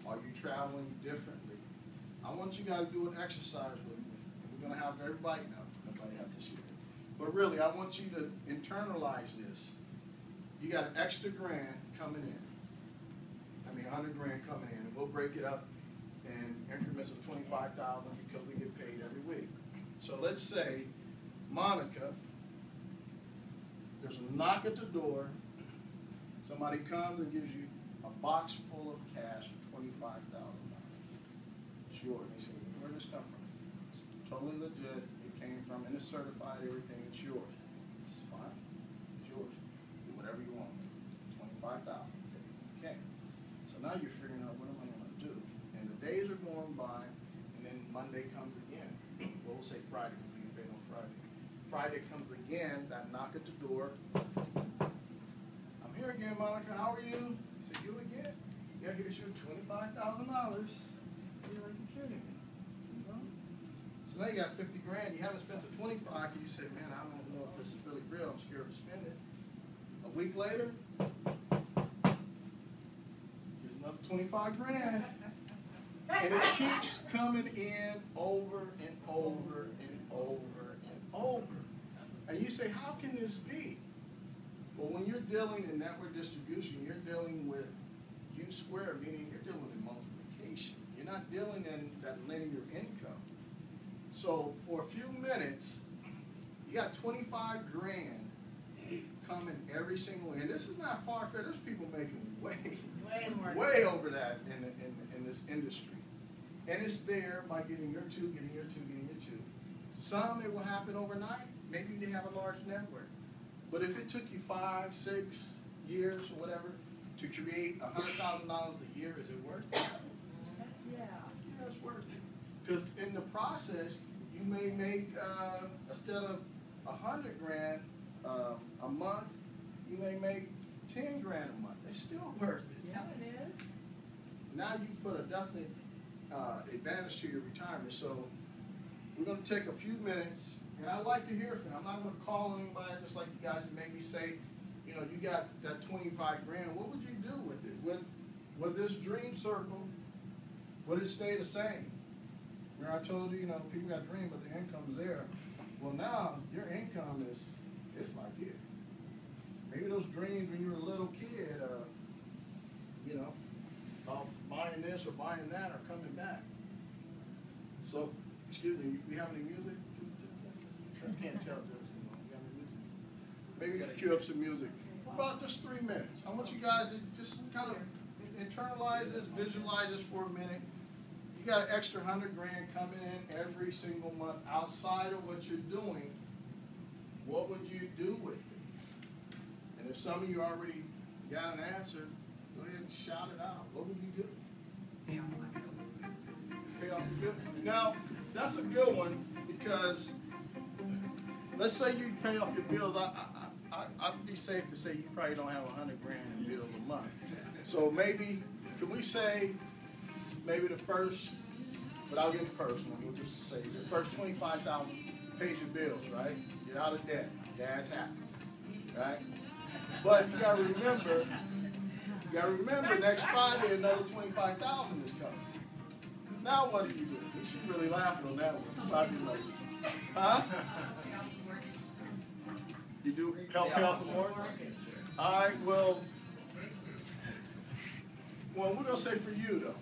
Are you traveling differently? I want you guys to do an exercise with me. We're going to have everybody know. Nobody has to share it. But really, I want you to internalize this. You got an extra grand coming in. I mean, 100 grand coming in. And we'll break it up in increments of 25,000 because we get paid every week. So let's say, Monica, there's a knock at the door. Somebody comes and gives you a box full of cash of $25,000. It's yours. And you say, where did this come from? It's totally legit. It came from, and it's certified, everything. It's yours. It's fine. It's yours. Do whatever you want. $25,000. Okay. So now you're figuring out, what am I going to do? And the days are going by, and then Monday comes again. Well, we'll say Friday, because we get paid on Friday. Friday comes again, that knock at the door. I'm here again, Monica, how are you? I said, you again? Yeah, here's your $25,000. You're like, you're kidding me. You know? So now you got 50 grand, you haven't spent the 25, and you say, man, I don't know if this is really real, I'm scared to spend it. A week later, here's another 25 grand. And it keeps coming in over and over and over and over. And you say, how can this be? Well, when you're dealing in network distribution, you're dealing with U squared, meaning you're dealing in multiplication. You're not dealing in that linear income. So for a few minutes, you got 25 grand coming every single way. And this is not far-fetched. There's people making way over that in this industry. And it's there by getting your two, getting your two, getting your two. Some, it will happen overnight. Maybe they have a large network. But if it took you 5, 6 years or whatever to create $100,000 a year, is it worth it? Yeah, it's worth it. Because in the process, you may make, instead of 100 grand a month, you may make 10 grand a month. It's still worth it. Yeah, it is. Now you've put a definite advantage to your retirement. So we're going to take a few minutes, and I'd like to hear from you. I'm not going to call anybody just like you guys and maybe say, you know, you got that 25 grand. What would you do with it? Would this dream circle, would it stay the same? Where I told you, you know, people got dreams, but the income's there. Well, now your income is, it's like it. Maybe those dreams when you were a little kid, you know, buying this or buying that are coming back. So, excuse me, we have any music? I can't tell if there's any. We have any music? Maybe we gotta cue up some music for about just 3 minutes. I want you guys to just kind of internalize this, visualize this for a minute. You got an extra 100 grand coming in every single month outside of what you're doing. What would you do with it? And if some of you already got an answer, go ahead and shout it out. What would you do? Pay off my bills. Pay off your bills. Now, that's a good one because let's say you pay off your bills. I'd be safe to say you probably don't have 100 grand in bills a month. So maybe, could we say maybe the first, without getting personal, we'll just say the first 25,000 pays your bills, right? Get out of debt. Dad's happy, right? But you gotta remember, next Friday another 25,000 is coming. Now what do? She really laughing on that one. So I'd be like, huh? You do help pay off the mortgage? All right, well, we're going to say for you, though.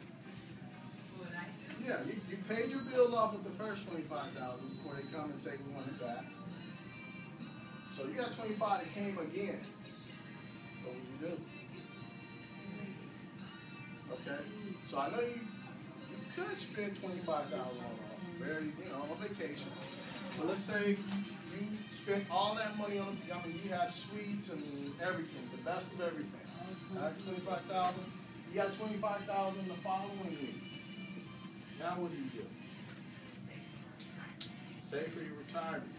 Yeah, you paid your bills off with the first $25,000 before they come and say we want it back. So you got 25 that came again. What would you do? Okay. So I know you could spend $25,000 on vacation. But let's say you spent all that money on, I mean, you had suites and everything, the best of everything. All right, $25,000. You got $25,000 the following week. Now what do? Save for your retirement.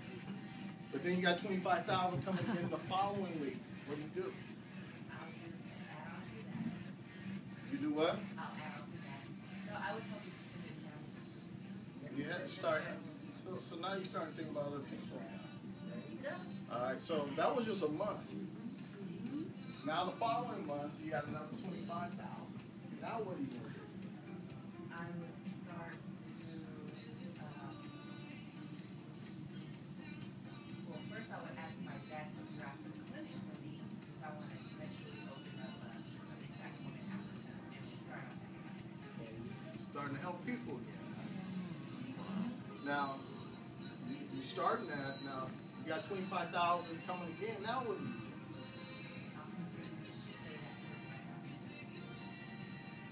But then you got $25,000 coming in the following week. What do? You do what? You had to start. So now you're starting to think about other people. All right. So that was just a month. Now the following month you got another $25,000. Now what do you do? I would start to, well, first I would ask my dad to draft a clinic for me because I want to eventually open up a clinic back home in Africa and start on that. Starting to help people again. Now, you're starting that. Now, you got $25,000 coming again. Now what do?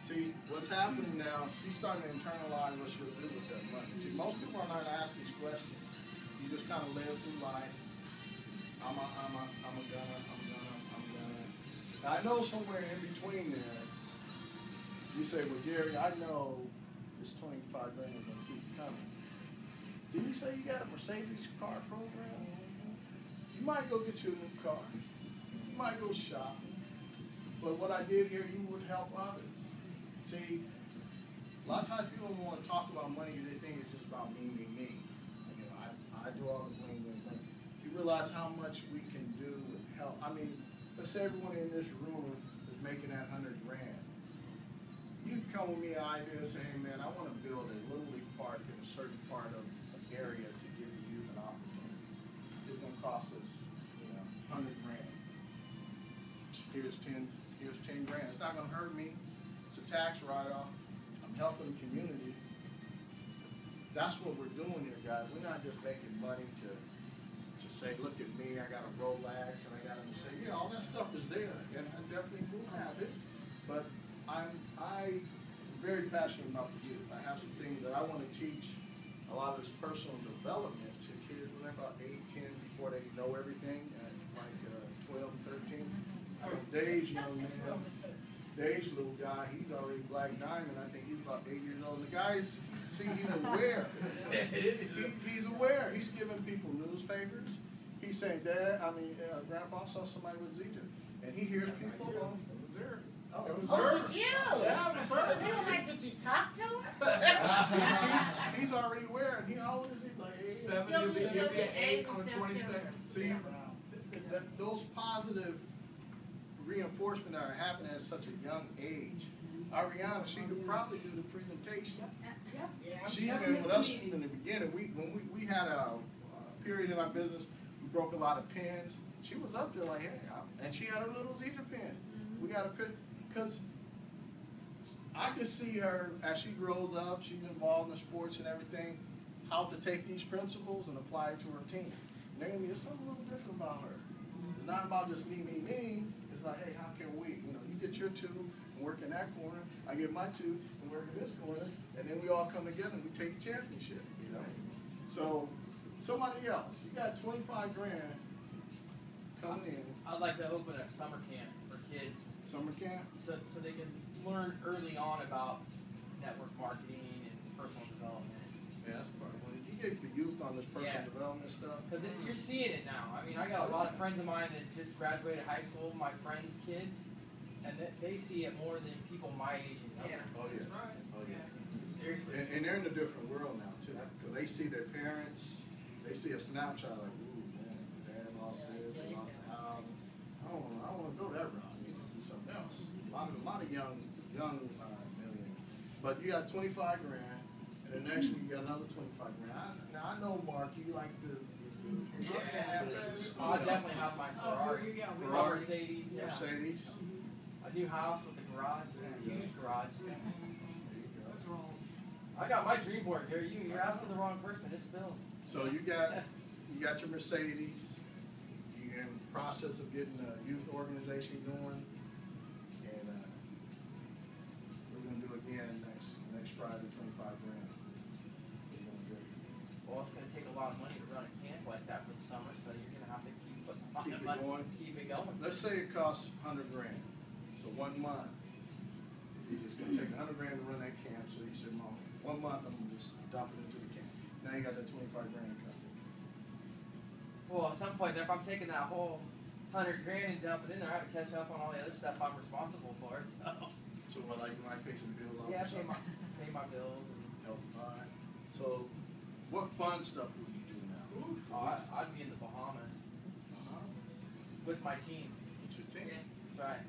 See, what's happening now, she's starting to internalize what she'll do with that money. See, most people are not asked these questions. You just kind of live through life. I'm gonna. Now, I know somewhere in between there, you say, well, Gary, I know this $25 grand is gonna keep coming. Did you say you got a Mercedes car program? You might go get you a new car. You might go shopping. But what I did here, you would help others. See, a lot of times people don't want to talk about money because they think it's just about me. You know, I do all the bling. You realize how much we can do with help. I mean, let's say everyone in this room is making that $100 grand. You can come with me an idea and say, hey man, I want to build a Little League park in a certain part of an area to give the youth an opportunity. It's going to cost us, $100 grand. Here's 10 grand. It's not going to hurt me. It's a tax write-off. I'm helping the community. That's what we're doing here, guys. We're not just making money to say, look at me, I got a Rolex, and I got to say, yeah, all that stuff is there, and I definitely will have it. But I'm very passionate about the youth. I have some things that I want to teach a lot of this personal development to kids when they're about 8, 10, before they know everything, at like 12, 13. Dave's young man, Dave's little guy, he's already Black Diamond. I think he's about 8 years old. And the guy's, see, he's aware. He's aware. He's giving people newspapers. He's saying, Grandpa, I saw somebody with Zija. And he hears people, it was her. Oh, it was her. It was you. Yeah, it was her. But they were like, did you talk to her? He's already aware. And how old is he? Like 8? 7, you'll be 8 on the 22nd. See, those positive reinforcement that are happening at such a young age. Ariana, she could probably do the presentation. Yeah. She's been with us in the beginning. When we had a period in our business, we broke a lot of pens. She was up there like, hey, and she had her little Zija pen. We got a pen, because I could see her as she grows up, she's involved in the sports and everything, how to take these principles and apply it to her team. And they're going to be something a little different about her. It's not about just me. It's like, hey, how can we? You get your 2 and work in that corner. I get my 2 and work in this corner. And then we all come together and we take the championship, So, somebody else, you got 25 grand coming in. I'd like to open a summer camp for kids. Summer camp? So they can learn early on about network marketing and personal development. Yeah, that's part of it. You get the youth on this personal development stuff. Because you're seeing it now. I mean, I got a lot of friends of mine that just graduated high school, my friends' kids, and they see it more than people my age and younger. Oh, yeah. That's right. Oh, yeah. Seriously. And they're in a different world now, too. Because they see their parents, they see a snapshot like, ooh, man, dad lost this, they lost the house. I don't want to go that route. I need to do something else. A lot of young millionaires. But you got 25 grand, and And next week you got another 25 grand. Now I know, Mark, you like the I definitely have my Ferrari. Yeah, we My Mercedes. Yeah. Mercedes. A new house with a garage, a huge garage. There you go. I got my dream board, Gary. You're asking the wrong person. It's Bill. So you got your Mercedes. You're in the process of getting a youth organization going, and we're gonna do it again next Friday, 25 grand. We're gonna do it. Well, it's going to take a lot of money to run a camp like that for the summer, so you're going to have to keep putting Keep it money, going. keep it going. Let's say it costs 100 grand. So 1 month, it's gonna take 100 grand to run that camp. So you said, Mom, 1 month I'm gonna just dump it into the camp. Now you got that 25 grand coming. Well, at some point, if I'm taking that whole 100 grand and dump it in there, I have to catch up on all the other stuff I'm responsible for. So what, like you might pay some bills off Yeah, or something? pay my bills. And, Help buy. So what fun stuff would you do now? I'd be in the Bahamas with my team. What's your team? That's right.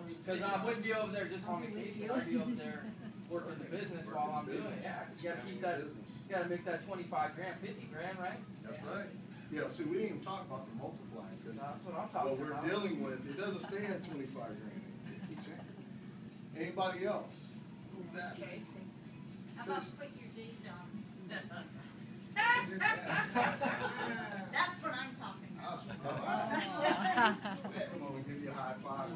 Because I wouldn't be over there just on vacation. I'd be over there working the business while I'm doing it. Yeah, you got to keep that. You got to make that 25 grand, 50 grand, right? That's right. Yeah, see, we didn't even talk about the multiplier, because That's what I'm what talking we're about. dealing with, it doesn't stay at 25 grand. It keeps changing. Anybody else? Who's that? Tracy. How about put your deed on? That's what I'm talking about. Come on, we'll give you a high five.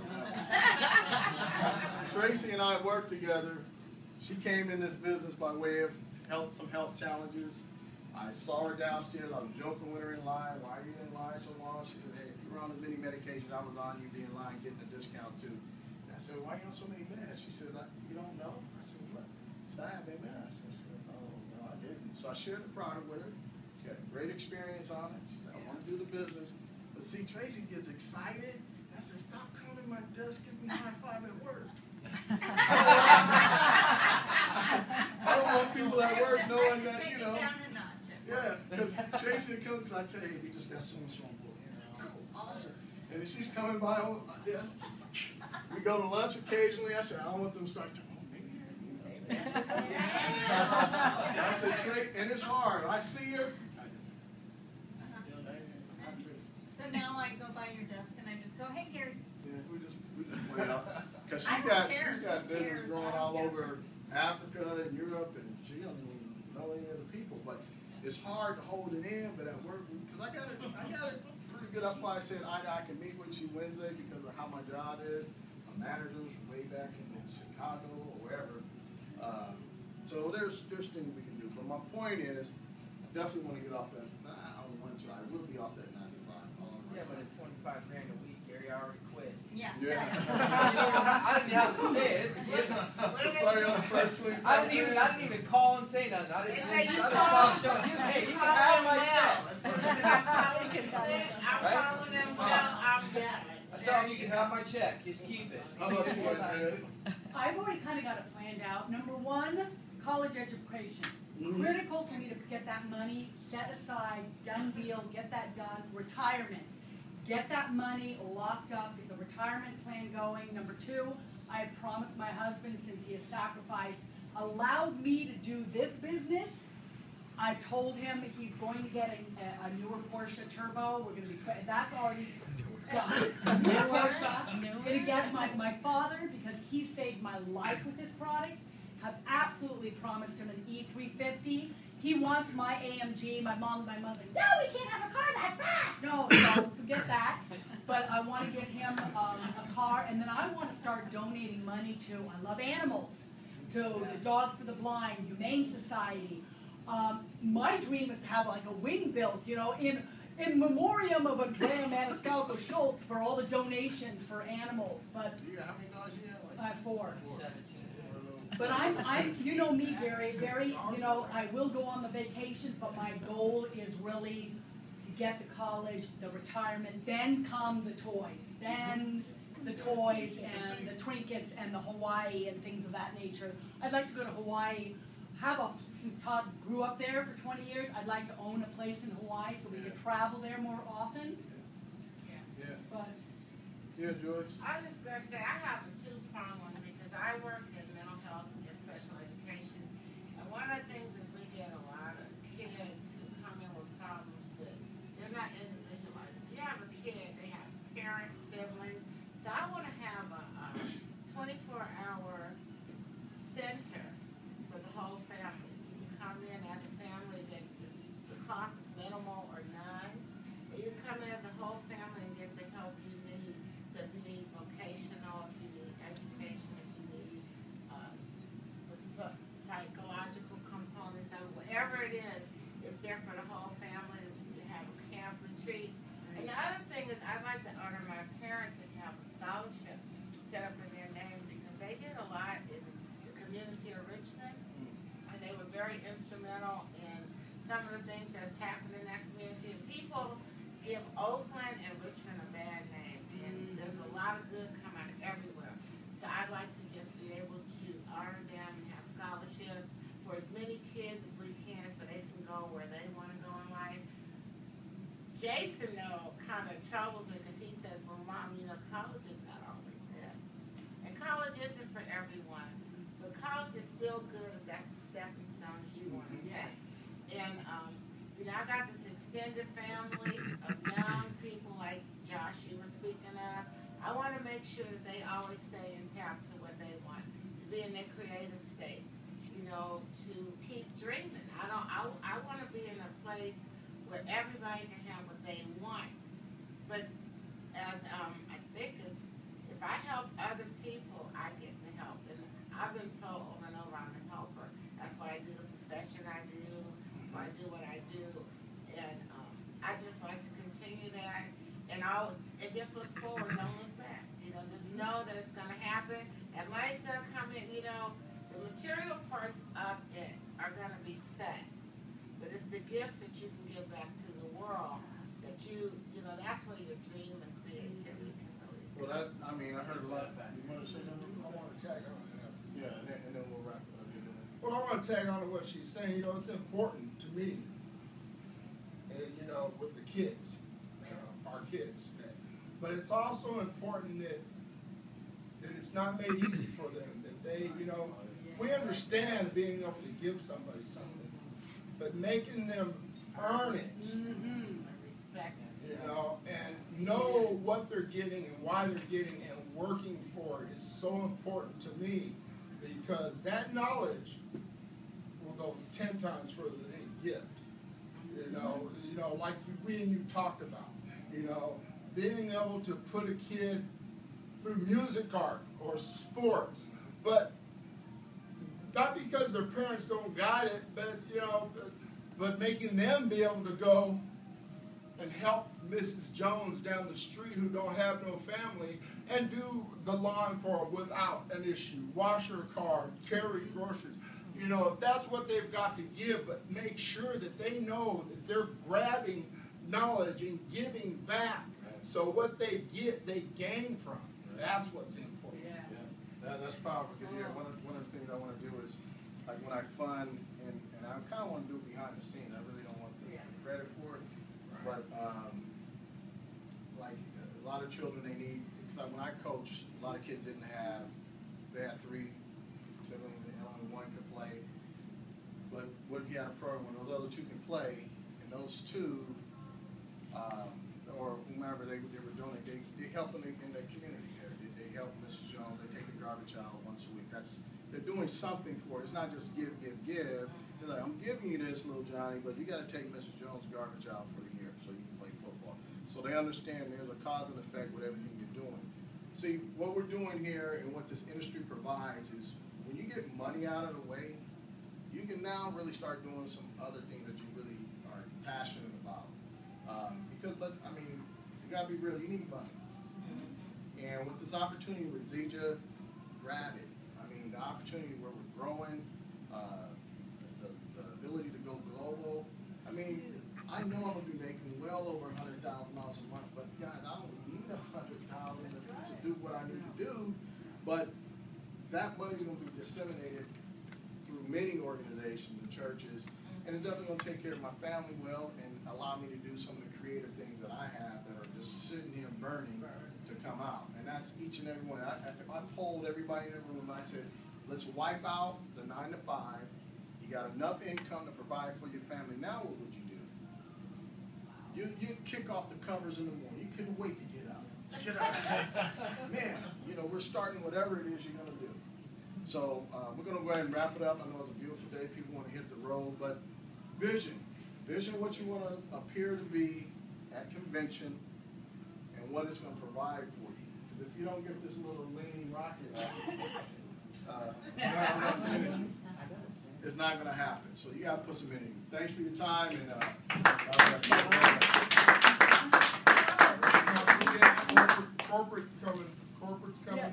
Tracy and I worked together. She came in this business by way of some health challenges. I saw her downstairs. I was joking with her in line. Why are you in line so long? She said, hey, if you were on as many medications I was on, you'd be in line getting a discount too. And I said, why are you on so many meds? She said, you don't know? I said, what? She said, I have MS. I said, oh, no, I didn't. So I shared the product with her. She had a great experience on it. She said, I want to do the business. But see, Tracy gets excited. I said, stop coming to my desk, give me a high five at work. I don't want people at work knowing that, you know. Yeah, because Tracy would come, because I tell you, we just got so much on board. Awesome. And then she's coming by on my desk. We go to lunch occasionally. I said, I don't want them to start talking. I said, Trey, and it's hard. I see her. So now I go by your desk and I just go, hey, Gary. Yeah, we just play it out. Because she's got business growing all over Africa and Europe, and she doesn't even know any of the people. But it's hard to hold it in, but at work, because I got it pretty good. That's why I said I can meet with you Wednesday, because of how my job is. My manager's way back in Chicago or wherever. So there's things we can do. But my point is, I definitely want to get off that. I don't want to. I will be off that 9 to 5. Yeah, but at 25 grand a week, Gary, I already quit. Yeah. Yeah. I didn't have to say it. It's a given. So probably on the first 25 I didn't even call and say nothing. I just stopped showing you. Hey, you can have my check. I tell them you can have my check. Just keep it. How about you, Andrea? I've already kind of got it planned out. Number one, college education. Critical for me to get that money set aside, done deal, get that done. Retirement. Get that money locked up, get the retirement plan going. Number two, I have promised my husband, since he has sacrificed, allowed me to do this business. I told him he's going to get a newer Porsche Turbo. We're going to be, that's already done. Newer Porsche. Going to get my father, because he saved my life with this product, have absolutely promised him an E350. He wants my AMG. My mom's like, no, we can't have a car that fast. No, forget that. But I want to give him a car, and then I want to start donating money to, I love animals, to the Dogs for the Blind, Humane Society. My dream is to have like a wing built, you know, in memoriam of Andrea Maniscalco Schultz for all the donations for animals. But How many dogs you have? I have 4. 17. But I'm, you know me, very, you know, I will go on the vacations, but my goal is really to get the college, the retirement, then come the toys, then the toys and the trinkets and the Hawaii and things of that nature. I'd like to go to Hawaii, since Todd grew up there for 20 years, I'd like to own a place in Hawaii so we could travel there more often. Yeah. But Yeah, George. I was just going to say, I have a two-prong one because I work in mental health and special education. And one of the things is get a lot of kids who come in with problems that they're not individualized. If you have a kid, they have parents, siblings. So I want to have a 24-hour center for the whole family. You can come in as a family that the cost is minimal or none. Or you can come in as a whole family and get the help you need. So if you need vocational, if you need education, if you need the psychological components of whatever it is, it's there for the whole family. You have a camp retreat. And the other thing is I'd like to honor my parents and have a scholarship set up in their name because they did a lot in the community of Richmond. And they were very instrumental in some of the things that's happened in that community. And people give Oakland and Richmond a bad name. And there's a lot of good come out of everywhere. So I'd like to just be able to honor them and have scholarships for as many kids as we can so they can go where they want to go in life. Jason, though, kind of troubles me because he says, well, Mom, you know, college is not always it. And college isn't for everyone. But college is still good if that's the stepping stones you want to take. And, you know, I got this extended family of young people like Josh you were speaking of. I want to make sure that they always stay in tap to what they want, to be in their creative states, you know, to keep dreaming. I want to be in a place where everybody can have what they want. But as I think is, if I help other people, I get the help. And I've been told over and over I'm a helper. That's why I do the profession I do. That's why I do what I do. And I just like to continue that. And just look forward, don't look back. You know, just know that it's going to happen. That money's going to come in. You know, the material parts of it are going to be set. But it's the gifts that you can give back to the world that you know, that's where your dream and creativity can really Well, I mean, I heard a lot. You want to say something? I want to tag on that. Yeah, and then we'll wrap it up. Well, I want to tag on to what she's saying. You know, it's important to me, and you know, with the kids, our kids. But it's also important that it's not made easy for them. That they, you know, we understand being able to give somebody something, but making them earn it. respect it. You know, and know what they're getting and why they're getting and working for it is so important to me because that knowledge will go 10 times further than any gift. You know, like we and you talked about. You know, being able to put a kid through music art or sports, but not because their parents don't guide it, but you know, but making them be able to go and help Mrs. Jones down the street who don't have no family and do the lawn for her without an issue, wash her car, carry groceries. You know, if that's what they've got to give, but make sure that they know that they're grabbing knowledge and giving back. So what they get, they gain from. That's what's important. That's powerful. Because one of the things I want to do is, like when I fund, and I kind of want to do it behind the scenes. I really don't want the credit for it. But like a lot of children, they need. Because when I coach, a lot of kids didn't have. They had 3 siblings, and only one could play. But what if you had a program when those other 2 can play, and those 2. Or whomever they were doing, they help them in the community there. They help Mrs. Jones. They take the garbage out once a week. They're doing something for it. It's not just give. They're like, I'm giving you this, little Johnny, but you got to take Mrs. Jones' garbage out for the year so you can play football. So they understand there's a cause and effect with everything you're doing. See, what we're doing here and what this industry provides is when you get money out of the way, you can now really start doing some other things that you really are passionate about. But I mean, you gotta be real. You need money, and with this opportunity with Zija, grab it. I mean, the opportunity where we're growing, the ability to go global. I mean, I know I'm gonna be making well over $100,000 a month, but guys, I don't need $100,000 to do what I need to do. But that money is gonna be disseminated through many organizations and churches. And it's definitely going to take care of my family well and allow me to do some of the creative things that I have that are just sitting here burning to come out. And that's each and every one. If I polled everybody in the room and I said, let's wipe out the 9 to 5, You got enough income to provide for your family. Now what would you do? You'd kick off the covers in the morning. You couldn't wait to get up. Man, you know, we're starting whatever it is you're going to do. So we're going to go ahead and wrap it up. I know it's a beautiful day. People want to hit the road. But vision. Vision what you want to appear to be at convention and what it's going to provide for you. Because if you don't get this little lean rocket it's not going to happen. So you got to put some energy. Thanks for your time. And corporate's coming.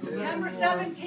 September 17th.